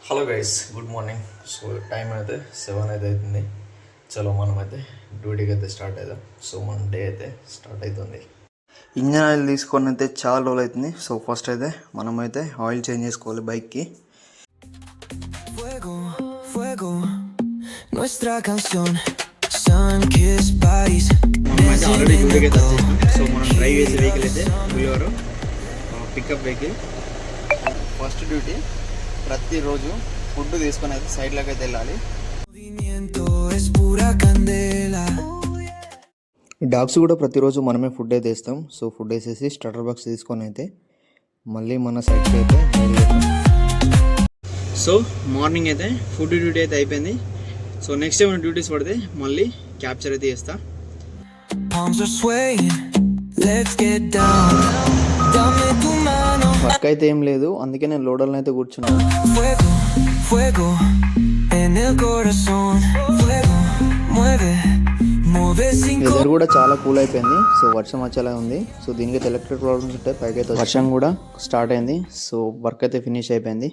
Hello guys, good morning. So time అయితే 7 అయితే అవుతుంది. చలో మనమైతే డ్యూటీకి అయితే స్టార్ట్ అవుతాం. సో మన డే అయితే స్టార్ట్ అవుతుంది. ఇంజన్ ఆయిల్ తీసుకొని అయితే చాలా రోజులు అవుతుంది. సో ఫస్ట్ అయితే మనమైతే ఆయిల్ చేంజ్ చేసుకోవాలి బైక్కి. మనమైతే ఆల్రెడీ డ్యూటీకి అయితే వచ్చేసాం. సో మనం డ్రైవ్ చేసే వెహికల్ అయితే Bolero pickup vehicle. First duty ప్రతిరోజు ఫుడ్ తీసుకొని అయితే సైడ్లోకి అయితే వెళ్ళాలి. డాగ్స్ కూడా ప్రతిరోజు మనమే ఫుడ్ అయితే వేస్తాం. సో ఫుడ్ వేసేసి స్టార్టర్ బాక్స్ తీసుకొని అయితే మళ్ళీ మన సైడ్కి అయితే సో మార్నింగ్ అయితే ఫుడ్ డ్యూటీ అయితే అయిపోయింది. సో నెక్స్ట్ ఏమైనా డ్యూటీస్ పడితే మళ్ళీ క్యాప్చర్ అయితే చేస్తా. వర్క్ అయితే ఏం లేదు, అందుకే నేను లోడర్లను అయితే కూర్చున్నాను. వెదర్ కూడా చాలా కూల్ అయిపోయింది. సో వర్షం వచ్చేలా ఉంది. సో దీనికి ఎలక్ట్రిక్ ప్రాబ్లమ్స్ ఉంటాయి. పైకి అయితే వర్షం కూడా స్టార్ట్ అయింది. సో వర్క్ అయితే ఫినిష్ అయిపోయింది.